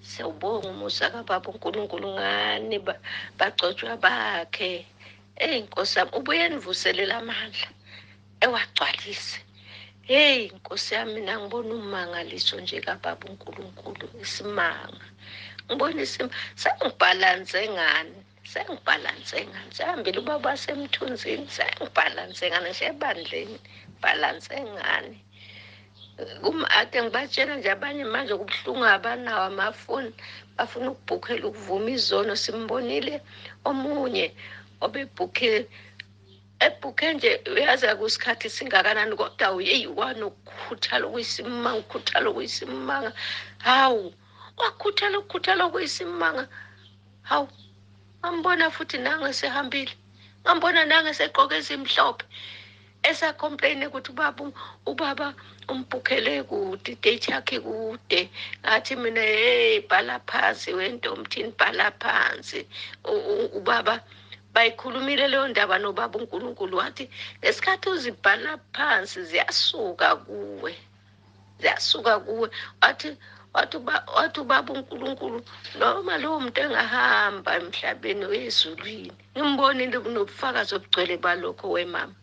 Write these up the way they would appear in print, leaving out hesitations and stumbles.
Sawubonga umusa kaBaba uNkulunkulu ngani bagcotshwa bakhe. Nkosi yami ubuye nivuselela amandla ewagcwalise. Nkosi yami mina ngibona umangaliso nje kaBaba uNkulunkulu, isimanga. Ngibona sengibhalanse ngani? Sehambile ubaba wasemthunzini, sengibhalanse ngani? Sebandleni, bhalanse ngani? Ade ngibatshela nje abanye manje kubuhlungu abanawo amafoni, bafuna ukubhukhela ukuvuma izono. Simbonile omunye ebhukhe nje uyaza kusikhathi singakanani, kodwa wanokukhuthala okuyisimanga. Hawu, wakhuthala okuyisimanga. Hawu, ngambona futhi nange sehambile, ngambona nange segqoke ezimhlophe, esa-complain ukuthi ubaba umbhukhele kude, idate yakhe kude. Ngathi mina bhala phansi wentomthini, bhala phansi. Ubaba bayikhulumile leyo ndaba noBaba uNkulunkulu, wathi ngesikhathi uzibhala phansi ziyasuka kuwe. Wathi uBaba uNkulunkulu noma lowo muntu engahamba emhlabeni uyezulwini. Ngimbonile kunobufakazi obugcwele balokho wemama,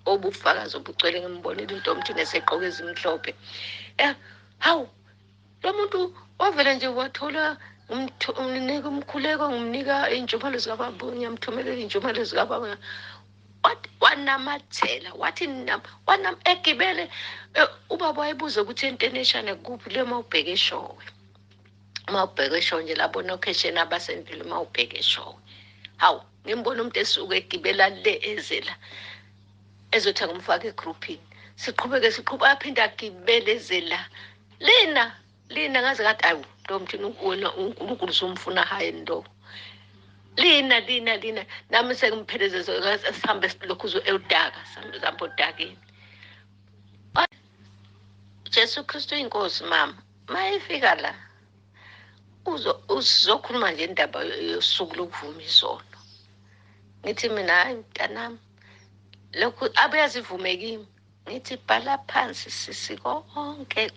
obufakazi obugcwele. Ngimbonile intomthini esegqoke ezimhlophe. Hawu, lo muntu wavele nje wathola umnika umkhuleko, ngimnika iy'njumalo zikaBaba, ngiyamthumelela iy'njumalo zikaBaba. Wanamathela, wathi egibele. Ubaba wayebuza ukuthi enteneshane kuphi le mawubheke eshowe. Mawubheke eshowe nje labona okhesheni abasendlile mawubheke eshowe. Hawu, ngimbona umuntu esuke egibela le ezela ezothenga umfaka egroupini. Siqhubeke aphinde agibele ezela. Lina ngaze ngathi awu ntomthini wena uNkulunkulu somfuna hayi ndo. Lina nami sengiphelezeze sihambe lokhu udaka, sihambe odakeni. Jesu Kristu inkosi mama, mayifika la uzokhuluma nje indaba yosuku lokuvuma izono. Ngithi mina hayi mntanami, lokhu abayazivume kimi. Ngithi bhala phansi sisi, konke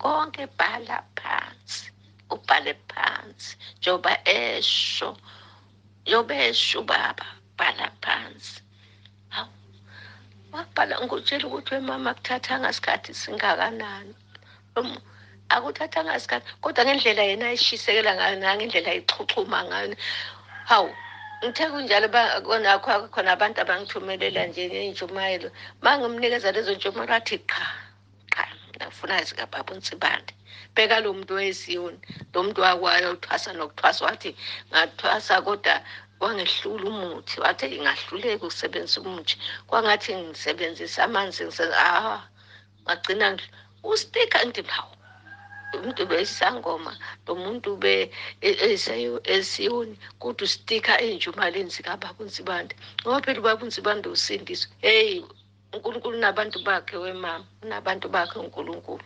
bhala phansi, ubhale phansi. Njoba esho ubaba, bhala phansi. Hawu, wabhala ngikutshela ukuthi wemama akuthathanga isikhathi singakanani. Akuthathanga isikhathi, kodwa ngendlela yena ayishisekela ngayo, nangendlela ayixhuxhuma ngayo. Hawu, ngithe kunjalo khona abantu abangithumelela nje ngey'ntshumayelo. Uma ngimnikeza lezo ntshumayelo athi qha, ngafuna zikaBaba uNsibande. Bheka lo muntu wayesiyoni, lo muntu wakwayo uthwasa nokuthwasa. Wathi ngathwasa kodwa wangehlula umuthi. Wathi ngahluleka ukusebenzisa umuthi, kwangathi ngisebenzisa amanzi. Ngagcina ustika. Ngithi hawu, umuntu besangoma, lo muntu esiyoni, kodwa ustika ey'njumaleni zikaBaba uNsibande. Ngoba phela uBaba uNsibande usindiswa. uNkulunkulu unabantu bakhe wemama, unabantu bakhe uNkulunkulu.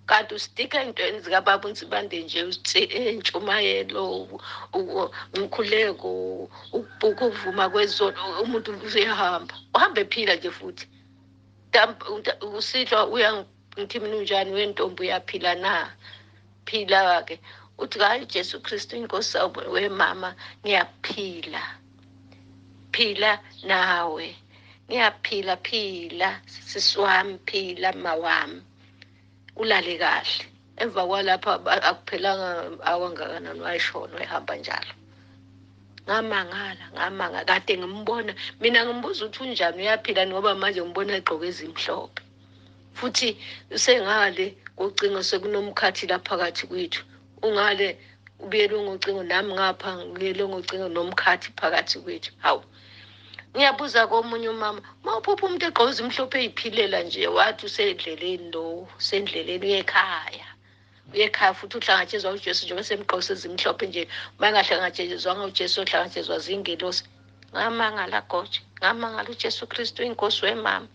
Kanti ustika ey'ntweni zikaBaba uNsibande nje, entshumayelo, umkhuleko, ukubhuka, ukuvuma kwezono, umuntu uyahamba. Uhambe ephila nje futhi. Usihlwa ngithi mina unjani wentombi, uyaphila na? Phila-ke. Uthi hayi Jesu Kristu inkosi wemama, ngiyaphila. Phila nawe. Phila sisi wami, phila mawami. Ulale kahle. Emva kwalapha akuphelanga awangakanani wayishona, wayihamba njalo. Ngamangala kade ngimbona. Mina ngimbuza ukuthi unjani, uyaphila ngoba manje ngibona egqoke ezimhlophe. Futhi usengale ngocingo sekunomkhathi la phakathi kwethu. Ungale ubuyele ngocingo, nami ngapha ngiyele ngocingo nomkhathi phakathi kwethu. Hawu, ngiyabuza komunye umama, mawuphupha umuntu egqoke ezimhlophe ey'philela nje, wathi usendleleni lo, usendleleni uyekhaya futhi uhlangatshezwa uJesu njengoba semgqoke ezimhlophe nje. Uma engahlangatshezwanga uJesu, ohlangatshezwa zingelosi. Ngamangala goje, ngamangala uJesu Kristu inkosi wemama.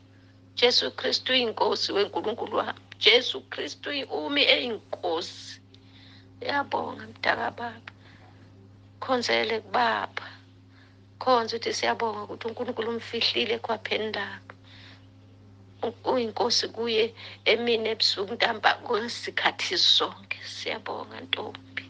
Jesu Kristu inkosi weNkulunkulu wami. Jesu Kristu umi eyinkosi. Yabonga mdaka Baba. Khonzele kubaba. Khonza ukuthi siyabonga ukuthi uNkulunkulu umfihlile ekhwapheni lakho. Uyinkosi kuye emini ebusuku ntamba kwesikhathi sonke. Siyabonga Ntombi.